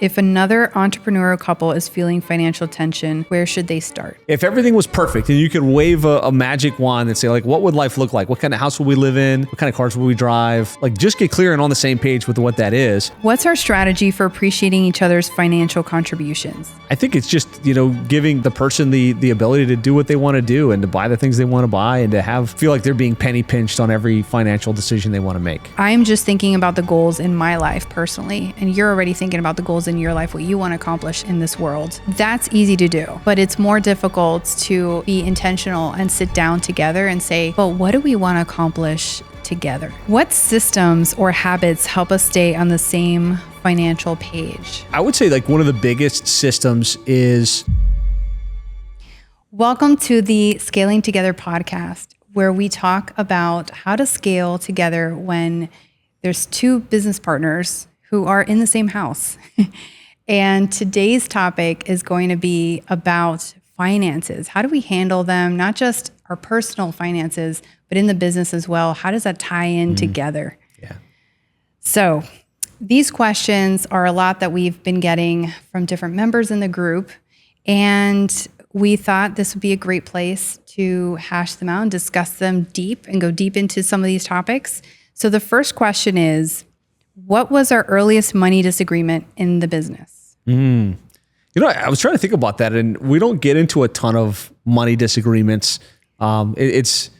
If another entrepreneurial couple is feeling financial tension, where should they start? If everything was perfect and you could wave a magic wand and say, like, what would life look like? What kind of house would we live in? What kind of cars would we drive? Like, just get clear and on the same page with what that is. What's our strategy for appreciating each other's financial contributions? I think it's just, giving the person the ability to do what they want to do and to buy the things they want to buy and to feel like they're being penny pinched on every financial decision they want to make. I'm just thinking about the goals in my life personally, and you're already thinking about the goals in your life, what you want to accomplish in this world. That's easy to do, but it's more difficult to be intentional and sit down together and say, well, what do we want to accomplish together? What systems or habits help us stay on the same financial page? I would say like one of the biggest systems is... Welcome to the Scaling Together podcast, where we talk about how to scale together when there's two business partners who are in the same house. And today's topic is going to be about finances. How do we handle them? Not just our personal finances, but in the business as well. How does that tie in together? Yeah. So these questions are a lot that we've been getting from different members in the group. And we thought this would be a great place to hash them out and discuss them deep and go deep into some of these topics. So the first question is, what was our earliest money disagreement in the business? I was trying to think about that, and we don't get into a ton of money disagreements. It's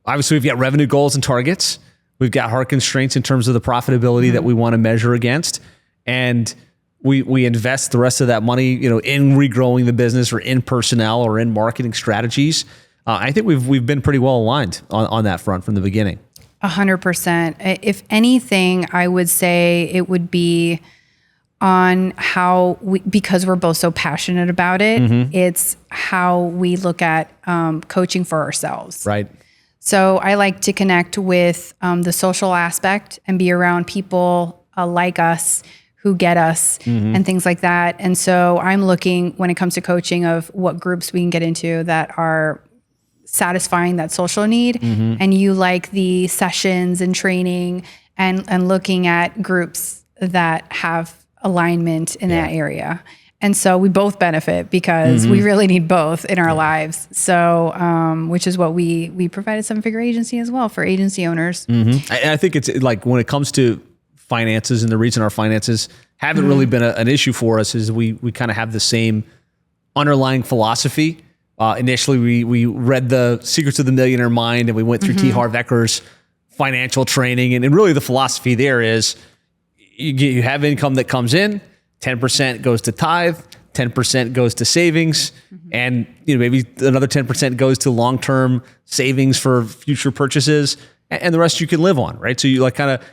obviously we've got revenue goals and targets. We've got hard constraints in terms of the profitability that we want to measure against. And we invest the rest of that money, in regrowing the business or in personnel or in marketing strategies. I think we've been pretty well aligned on that front from the beginning. 100%. If anything, I would say it would be on how because we're both so passionate about it, it's how we look at coaching for ourselves. Right. So I like to connect with the social aspect and be around people like us who get us and things like that. And so I'm looking, when it comes to coaching, of what groups we can get into that are satisfying that social need. And you like the sessions and training and looking at groups that have alignment in that area. And so we both benefit because we really need both in our lives. So, which is what we provided seven-figure agency as well for agency owners. I think it's like when it comes to finances, and the reason our finances haven't really been an issue for us is we kind of have the same underlying philosophy. Initially, we read the Secrets of the Millionaire Mind, and we went through T. Harv Eker's financial training. And really the philosophy there is you have income that comes in, 10% goes to tithe, 10% goes to savings, and maybe another 10% goes to long-term savings for future purchases, and the rest you can live on, right? So you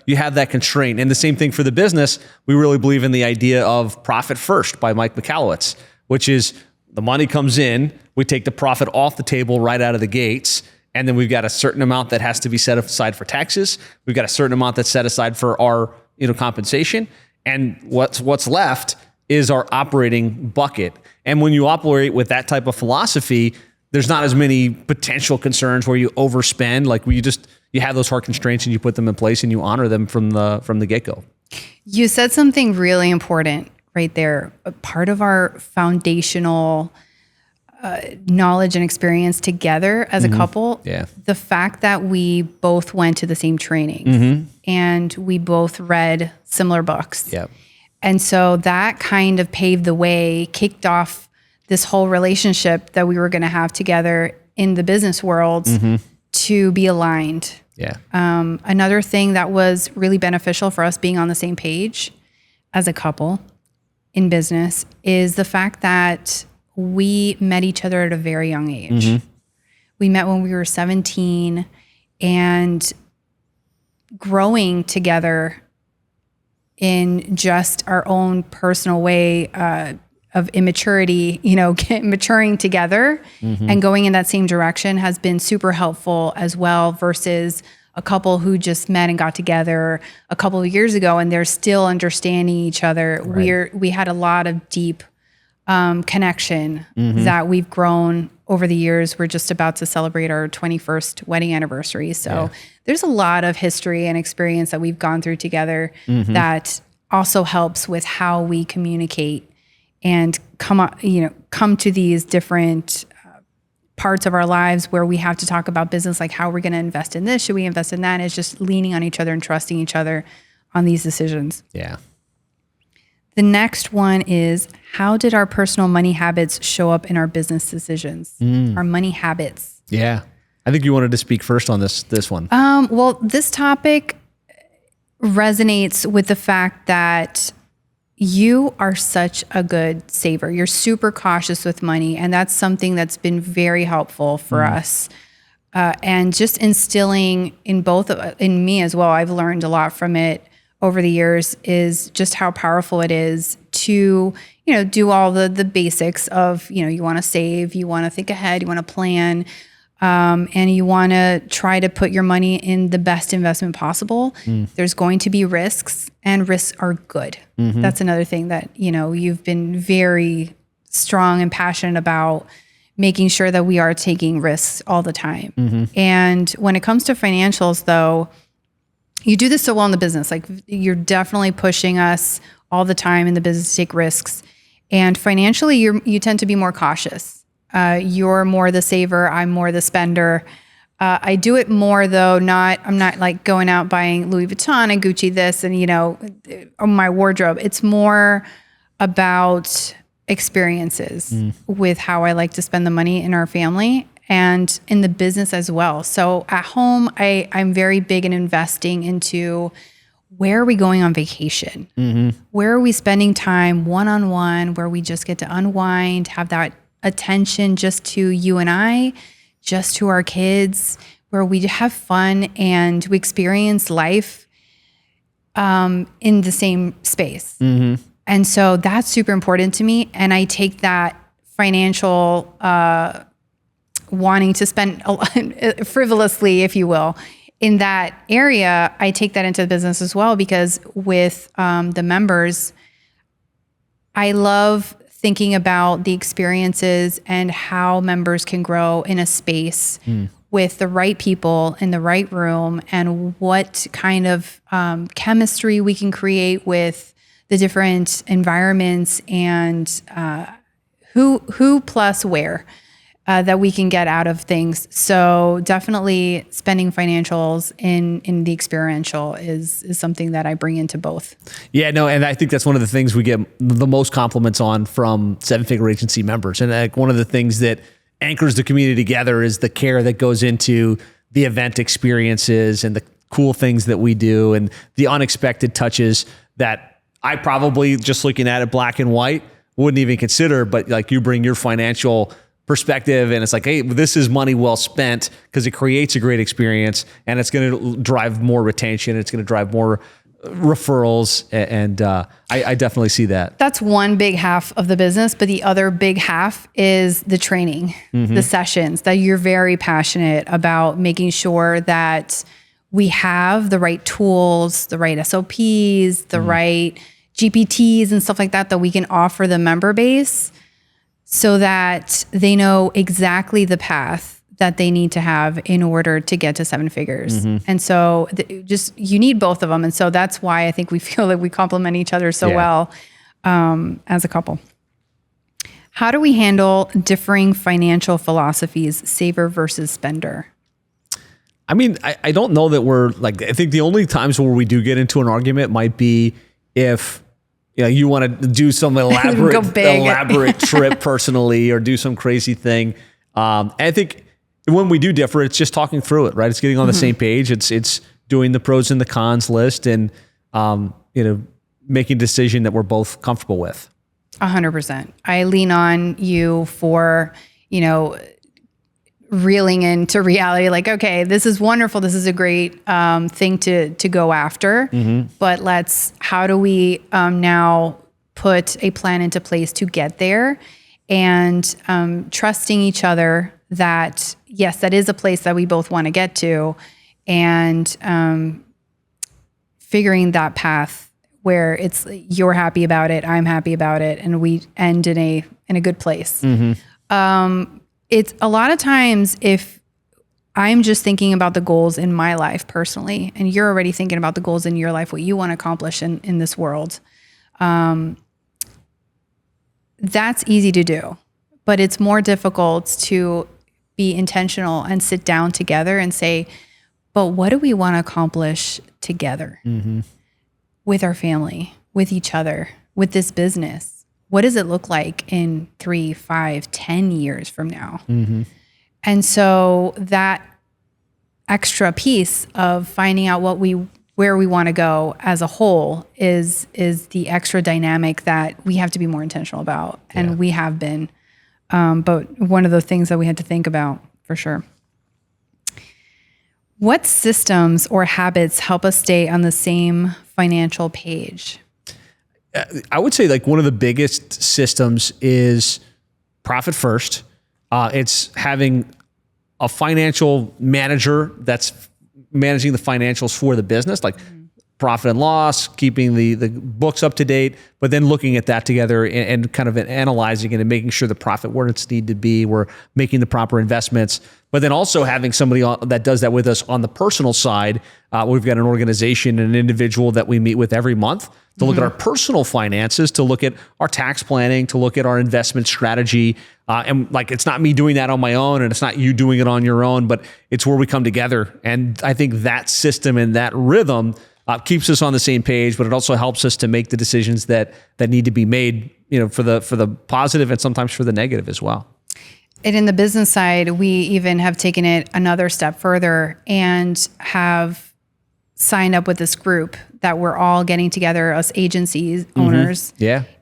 you have that constraint. And the same thing for the business. We really believe in the idea of profit first by Mike Michalowicz, which is the money comes in, we take the profit off the table right out of the gates, and then we've got a certain amount that has to be set aside for taxes. We've got a certain amount that's set aside for our compensation, and what's left is our operating bucket. And when you operate with that type of philosophy, there's not as many potential concerns where you overspend. Like you have those hard constraints and you put them in place and you honor them from the get-go. You said something really important right there. A part of our foundational knowledge and experience together as a couple, the fact that we both went to the same training and we both read similar books. And so that kind of paved the way, kicked off this whole relationship that we were going to have together in the business world to be aligned. Another thing that was really beneficial for us being on the same page as a couple in business is the fact that we met each other at a very young age. We met when we were 17, and growing together in just our own personal way of immaturity, maturing together and going in that same direction has been super helpful as well, versus a couple who just met and got together a couple of years ago and they're still understanding each other. Right. We had a lot of deep connection that we've grown over the years. We're just about to celebrate our 21st wedding anniversary. So there's a lot of history and experience that we've gone through together that also helps with how we communicate and come to these different parts of our lives where we have to talk about business, like how we're going to invest in this, should we invest in that? It's just leaning on each other and trusting each other on these decisions. Yeah. The next one is, how did our personal money habits show up in our business decisions? Our money habits. Yeah. I think you wanted to speak first on this one. Well, this topic resonates with the fact that you are such a good saver. You're super cautious with money, and that's something that's been very helpful for us. And just instilling in me as well, I've learned a lot from it over the years, is just how powerful it is to, do all the basics of, you want to save, you want to think ahead, you want to plan, and you want to try to put your money in the best investment possible. There's going to be risks, and risks are good. That's another thing that, you've been very strong and passionate about, making sure that we are taking risks all the time. And when it comes to financials, though, you do this so well in the business. Like, you're definitely pushing us all the time in the business to take risks. And financially, you tend to be more cautious. You're more the saver. I'm more the spender. I do it more though. I'm not like going out buying Louis Vuitton and Gucci this and, my wardrobe. It's more about experiences with how I like to spend the money in our family and in the business as well. So at home, I'm very big in investing into, where are we going on vacation? Where are we spending time one-on-one, where we just get to unwind, have that attention just to you and I, just to our kids, where we have fun and we experience life in the same space. And so that's super important to me. And I take that financial wanting to spend frivolously, if you will, in that area, I take that into the business as well, because with the members, I love thinking about the experiences and how members can grow in a space with the right people in the right room, and what kind of chemistry we can create with the different environments, and who plus where that we can get out of things. So definitely spending financials in the experiential is something that I bring into both. Yeah, no, and I think that's one of the things we get the most compliments on from Seven Figure Agency members. And like, one of the things that anchors the community together is the care that goes into the event experiences and the cool things that we do and the unexpected touches that I probably, just looking at it black and white, wouldn't even consider. But like, you bring your financial perspective, and it's like, hey, this is money well spent, because it creates a great experience, and it's going to drive more retention. It's going to drive more referrals. And I definitely see that. That's one big half of the business, but the other big half is the training, the sessions, that you're very passionate about making sure that we have the right tools, the right SOPs, the right GPTs and stuff like that we can offer the member base, so that they know exactly the path that they need to have in order to get to seven figures. And so you need both of them. And so that's why I think we feel that we complement each other so well as a couple. How do we handle differing financial philosophies, saver versus spender? I mean, I don't know that we're like, I think the only times where we do get into an argument might be if you want to do some elaborate trip personally, or do some crazy thing. And I think when we do differ, it's just talking through it, right? It's getting on the same page. It's doing the pros and the cons list, and making a decision that we're both comfortable with. 100%. I lean on you for, reeling into reality, like, okay, this is wonderful. This is a great thing to go after, but how do we now put a plan into place to get there, and trusting each other that, yes, that is a place that we both want to get to, and figuring that path where it's, you're happy about it, I'm happy about it, and we end in a good place. It's a lot of times, if I'm just thinking about the goals in my life personally, and you're already thinking about the goals in your life, what you want to accomplish in this world. That's easy to do, but it's more difficult to be intentional and sit down together and say, but what do we want to accomplish together with our family, with each other, with this business? What does it look like in 3, 5, 10 years from now? And so that extra piece of finding out where we want to go as a whole is the extra dynamic that we have to be more intentional about. And we have been, but one of the things that we had to think about for sure. What systems or habits help us stay on the same financial page? I would say like one of the biggest systems is profit first. It's having a financial manager that's managing the financials for the business, like profit and loss, keeping the books up to date, but then looking at that together and kind of analyzing it and making sure the profit where it's need to be, we're making the proper investments, but then also having somebody that does that with us on the personal side. We've got an organization and an individual that we meet with every month to look at our personal finances, to look at our tax planning, to look at our investment strategy. And like, it's not me doing that on my own, and it's not you doing it on your own, but it's where we come together. And I think that system and that rhythm keeps us on the same page, but it also helps us to make the decisions that need to be made, for the positive and sometimes for the negative as well. And in the business side, we even have taken it another step further and have signed up with this group that we're all getting together, us agencies, owners,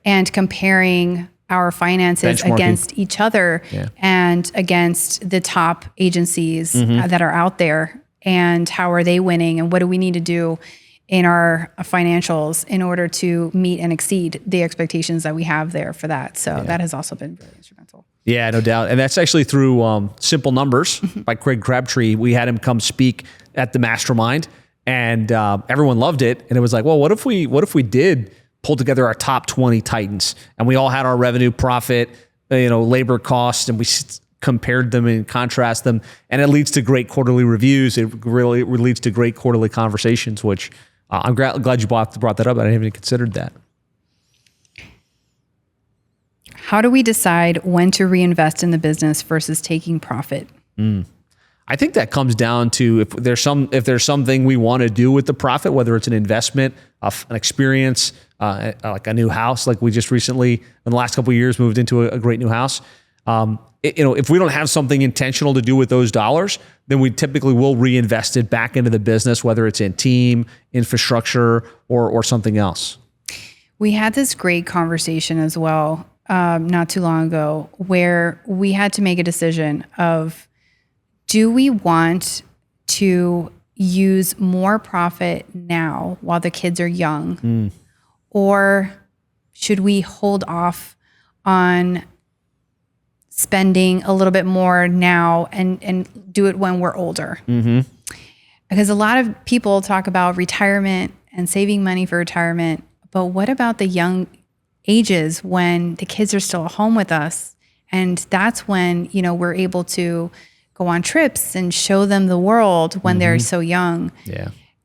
and comparing our finances against each other and against the top agencies that are out there, and how are they winning, and what do we need to do in our financials in order to meet and exceed the expectations that we have there for that. So that has also been really instrumental. Yeah, no doubt. And that's actually through Simple Numbers by Craig Crabtree. We had him come speak at the mastermind, and everyone loved it. And it was like, well, what if we did pull together our top 20 titans, and we all had our revenue, profit, labor costs, and we compared them and contrast them, and it leads to great quarterly reviews. It really leads to great quarterly conversations, which I'm glad you brought that up. I hadn't even considered that. How do we decide when to reinvest in the business versus taking profit? I think that comes down to if there's something we want to do with the profit, whether it's an investment, an experience, like a new house, like we just recently in the last couple of years moved into a great new house. If we don't have something intentional to do with those dollars, then we typically will reinvest it back into the business, whether it's in team, infrastructure, or something else. We had this great conversation as well not too long ago, where we had to make a decision of, do we want to use more profit now while the kids are young, or should we hold off on spending a little bit more now and do it when we're older? Because a lot of people talk about retirement and saving money for retirement, but what about the young ages when the kids are still at home with us? And that's when, we're able to go on trips and show them the world when they're so young,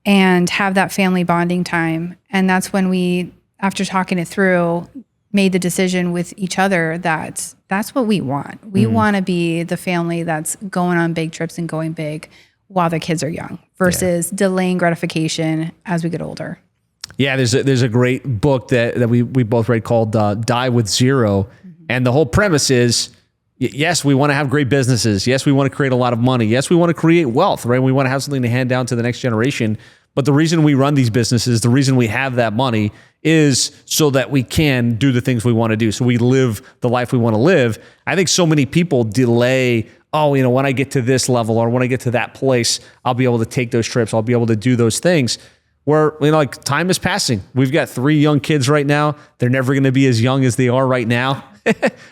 and have that family bonding time. And that's when we, after talking it through, made the decision with each other that that's what we want. We want to be the family that's going on big trips and going big while their kids are young versus delaying gratification as we get older. Yeah, there's a great book that we both read called Die with Zero. And the whole premise is, yes, we want to have great businesses. Yes, we want to create a lot of money. Yes, we want to create wealth, right? We want to have something to hand down to the next generation. But the reason we run these businesses, the reason we have that money is so that we can do the things we want to do. So we live the life we want to live. I think so many people delay, when I get to this level or when I get to that place, I'll be able to take those trips. I'll be able to do those things. Where, time is passing. We've got 3 young kids right now. They're never going to be as young as they are right now.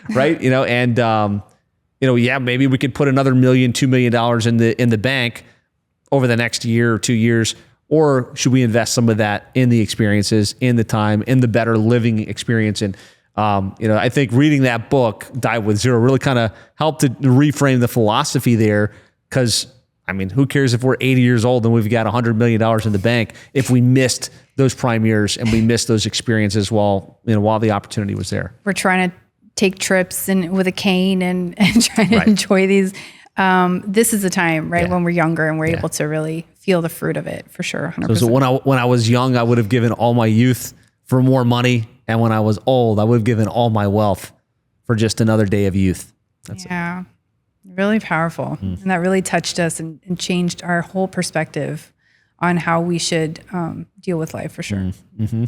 Right. Maybe we could put another $1 million, $2 million in the bank over the next year or 2 years, or should we invest some of that in the experiences, in the time, in the better living experience? And, I think reading that book, Die with Zero, really kind of helped to reframe the philosophy there, because I mean, who cares if we're 80 years old and we've got $100 million in the bank if we missed those prime years and we missed those experiences while the opportunity was there. We're trying to take trips and with a cane and trying to enjoy these. This is the time, right, when we're younger and we're able to really feel the fruit of it, for sure. 100%. So when I was young, I would have given all my youth for more money. And when I was old, I would have given all my wealth for just another day of youth. That's it. Really powerful. And that really touched us and changed our whole perspective on how we should deal with life, for sure. Mm-hmm.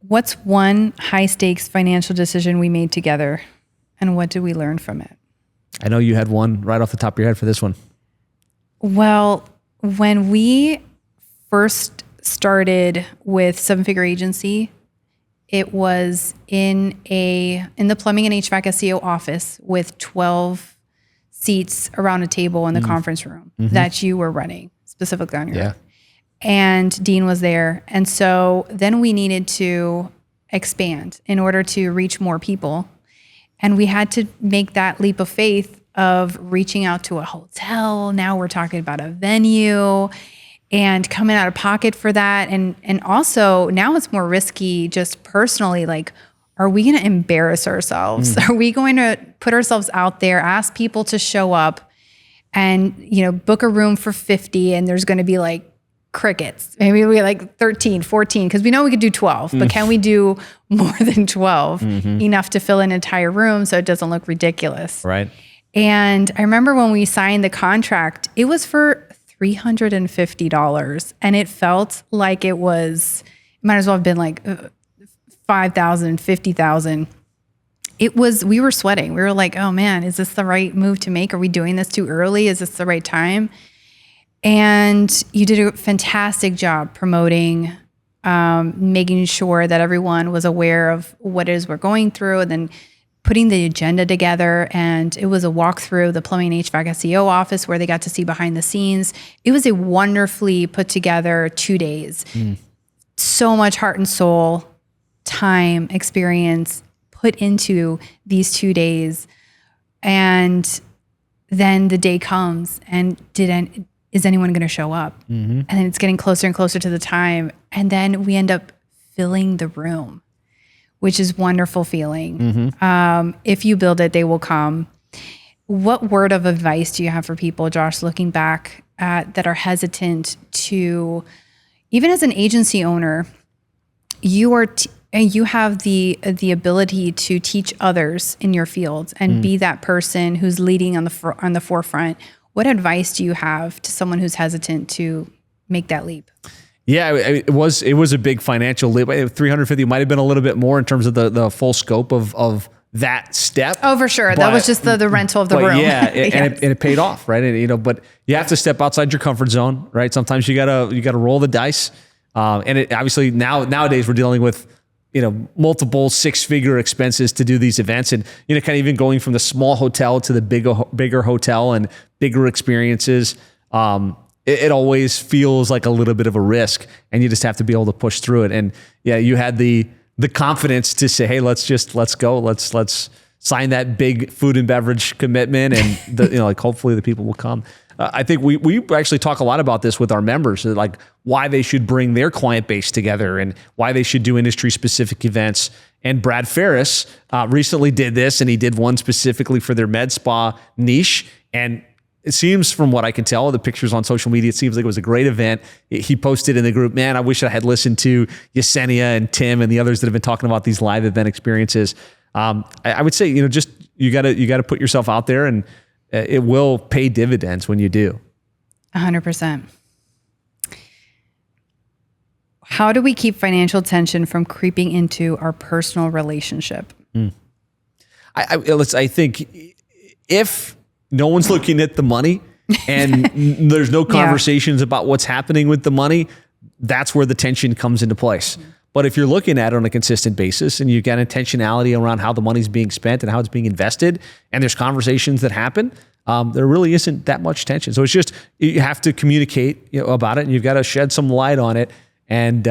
What's one high stakes financial decision we made together, and what did we learn from it? I know you had one right off the top of your head for this one. Well, when we first started with Seven Figure Agency, it was in the plumbing and HVAC SEO office with 12 seats around a table in the conference room that you were running specifically on your own. And Dean was there. And so then we needed to expand in order to reach more people. And we had to make that leap of faith of reaching out to a hotel. Now we're talking about a venue and coming out of pocket for that. And also now it's more risky just personally, like, are we going to embarrass ourselves? Are we going to put ourselves out there, ask people to show up and, book a room for 50 and there's going to be like crickets? Maybe we like 13, 14, because we know we could do 12, but can we do more than 12 enough to fill an entire room so it doesn't look ridiculous? Right. And I remember when we signed the contract, it was for $350, and it felt like it might as well have been like 5,000, 50,000. We were sweating. We were like, oh man, is this the right move to make? Are we doing this too early? Is this the right time? And you did a fantastic job promoting, making sure that everyone was aware of what it is we're going through, and then putting the agenda together. And it was a walkthrough the plumbing and HVAC SEO office where they got to see behind the scenes. It was a wonderfully put together 2 days. So much heart and soul, time, experience put into these 2 days. And then the day comes, and is anyone going to show up? And then it's getting closer and closer to the time. And then we end up filling the room, which is wonderful feeling. If you build it, they will come. What word of advice do you have for people, Josh, looking back at that are hesitant to, even as an agency owner, you have the ability to teach others in your field and be that person who's leading on the forefront. What advice do you have to someone who's hesitant to make that leap? Yeah, it was a big financial leap. 350 might have been a little bit more in terms of the full scope of that step. Oh, for sure. That was just the rental of the room. Yeah, and it paid off, right? And, but you have to step outside your comfort zone, right? Sometimes you gotta roll the dice. And it obviously nowadays we're dealing with, multiple 6-figure expenses to do these events, and kind of even going from the small hotel to the bigger hotel and bigger experiences. It always feels like a little bit of a risk, and you just have to be able to push through it. And yeah, you had the confidence to say, hey, let's go. Let's sign that big food and beverage commitment, and hopefully the people will come. I think we actually talk a lot about this with our members, like why they should bring their client base together and why they should do industry specific events. And Brad Ferris recently did this, and he did one specifically for their med spa niche. And it seems, from what I can tell, the pictures on social media, it seems like it was a great event. He posted in the group, man, I wish I had listened to Yesenia and Tim and the others that have been talking about these live event experiences. I would say, just you got to put yourself out there, and it will pay dividends when you do. 100%. How do we keep financial tension from creeping into our personal relationship? I think if no one's looking at the money and there's no conversations about what's happening with the money, that's where the tension comes into place. But if you're looking at it on a consistent basis and you've got intentionality around how the money's being spent and how it's being invested, and there's conversations that happen, there really isn't that much tension. So it's just, you have to communicate about it, and you've got to shed some light on it. And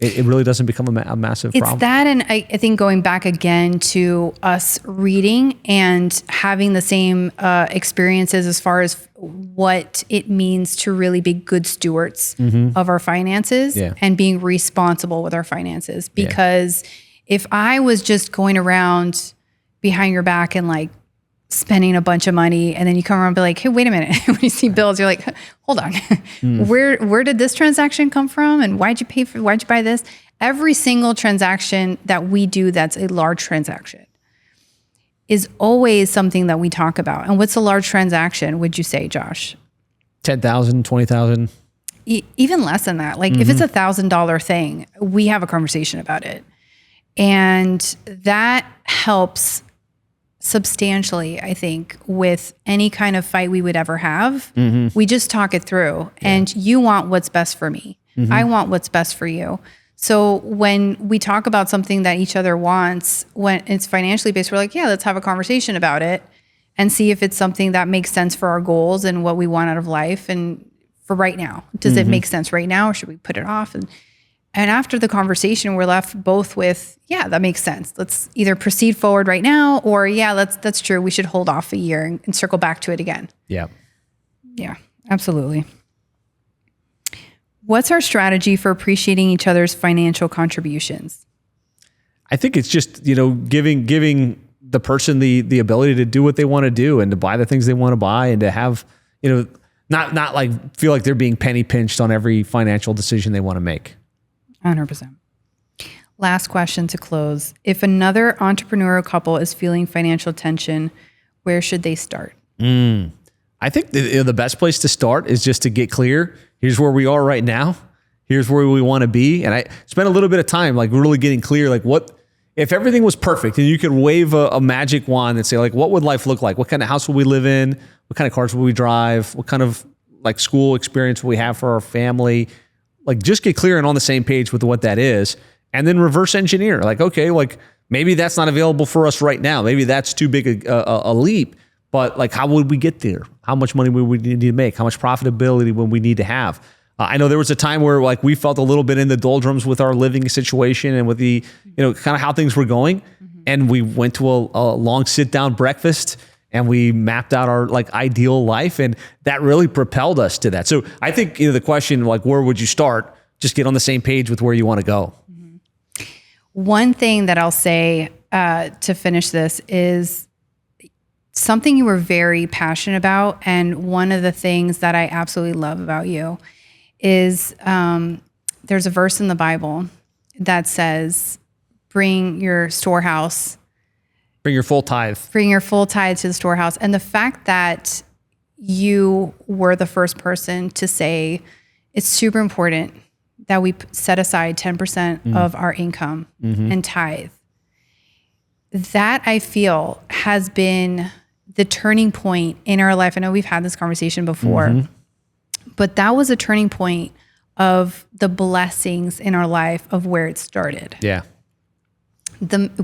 it really doesn't become a massive problem. It's that, and I think going back again to us reading and having the same experiences as far as what it means to really be good stewards of our finances and being responsible with our finances. Because if I was just going around behind your back and like spending a bunch of money, and then you come around and be like, hey, wait a minute. When you see bills, you're like, hold on, where did this transaction come from? And why'd you buy this? Every single transaction that we do that's a large transaction is always something that we talk about. And what's a large transaction, would you say, Josh? 10,000, 20,000. Even less than that. Like if it's $1,000 thing, we have a conversation about it. And that helps substantially, I think, with any kind of fight we would ever have. We just talk it through. And you want what's best for me. I want what's best for you. So when we talk about something that each other wants, when it's financially based, we're like, yeah, let's have a conversation about it and see if it's something that makes sense for our goals and what we want out of life. And for right now, does it make sense right now, or should we put it off? And after the conversation, we're left both with, yeah, that makes sense. Let's either proceed forward right now, or yeah, that's true. We should hold off a year and circle back to it again. Yeah. Yeah, absolutely. What's our strategy for appreciating each other's financial contributions? I think it's just, giving the person the ability to do what they want to do and to buy the things they want to buy, and to have, not like feel like they're being penny pinched on every financial decision they want to make. 100%. Last question to close. If another entrepreneurial couple is feeling financial tension, where should they start? I think the best place to start is just to get clear. Here's where we are right now. Here's where we want to be. And I spent a little bit of time like really getting clear, like what, if everything was perfect and you could wave a magic wand and say like, what would life look like? What kind of house would we live in? What kind of cars would we drive? What kind of like school experience would we have for our family? Like just get clear and on the same page with what that is, and then reverse engineer. Like, okay, like maybe that's not available for us right now. Maybe that's too big a leap, but like, how would we get there? How much money would we need to make? How much profitability would we need to have? I know there was a time where like we felt a little bit in the doldrums with our living situation and with the, kind of how things were going. And we went to a long sit down breakfast and we mapped out our like ideal life, and that really propelled us to that. So I think, the question, like, where would you start? Just get on the same page with where you want to go. One thing that I'll say to finish this is something you were very passionate about. And one of the things that I absolutely love about you is there's a verse in the Bible that says, bring your storehouse. Bring your full tithe. Bring your full tithe to the storehouse. And the fact that you were the first person to say it's super important that we set aside 10% of our income and tithe, that I feel has been the turning point in our life. I know we've had this conversation before, but that was a turning point of the blessings in our life of where it started. Yeah.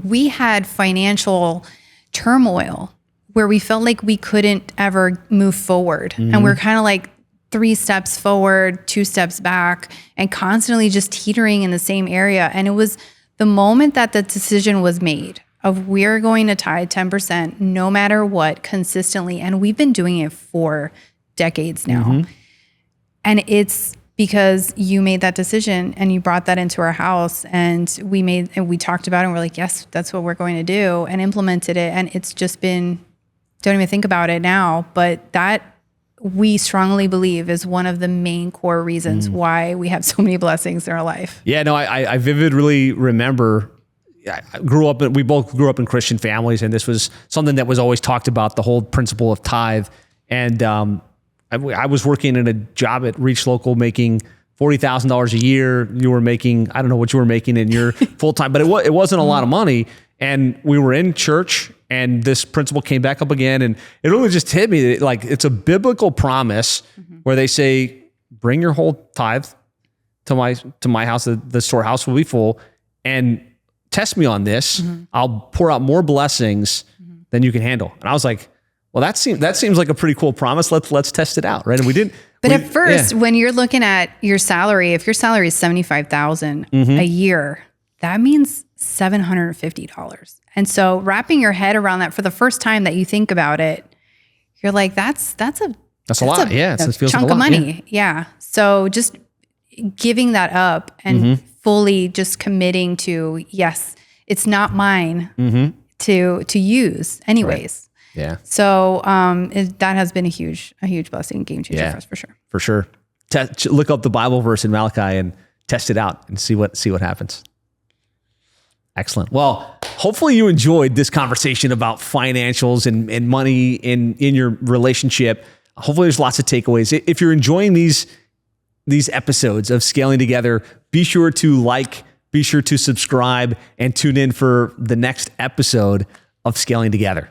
We had financial turmoil where we felt like we couldn't ever move forward. And we're kind of like 3 steps forward, 2 steps back, and constantly just teetering in the same area. And it was the moment that the decision was made of we're going to tithe 10% no matter what, consistently. And we've been doing it for decades now. And it's because you made that decision and you brought that into our house, and we talked about it, and we're like, yes, that's what we're going to do, and implemented it. And it's just been, don't even think about it now, but that we strongly believe is one of the main core reasons why we have so many blessings in our life. Yeah, no, I vividly remember we both grew up in Christian families, and this was something that was always talked about, the whole principle of tithe. And I was working in a job at Reach Local making $40,000 a year. You were making, I don't know what you were making in your full time, but it wasn't a lot of money. And we were in church, and this principle came back up again. And it really just hit me that, like, it's a biblical promise where they say, bring your whole tithe to my house. The storehouse will be full, and test me on this. I'll pour out more blessings than you can handle. And I was like, well, that seems like a pretty cool promise. Let's test it out, right? And we didn't. But at first, when you're looking at your salary, if your salary is $75,000 a year, that means $750. And so wrapping your head around that for the first time that you think about it, you're like, that's a lot. Yeah. It feels chunk like a lot. Of money. Yeah. So just giving that up and fully just committing to, yes, it's not mine to use anyways. Right. Yeah. So that has been a huge blessing, game changer for us, for sure. For sure. Look up the Bible verse in Malachi and test it out and see what happens. Excellent. Well, hopefully you enjoyed this conversation about financials and money in your relationship. Hopefully there's lots of takeaways. If you're enjoying these episodes of Scaling Together, be sure to be sure to subscribe, and tune in for the next episode of Scaling Together.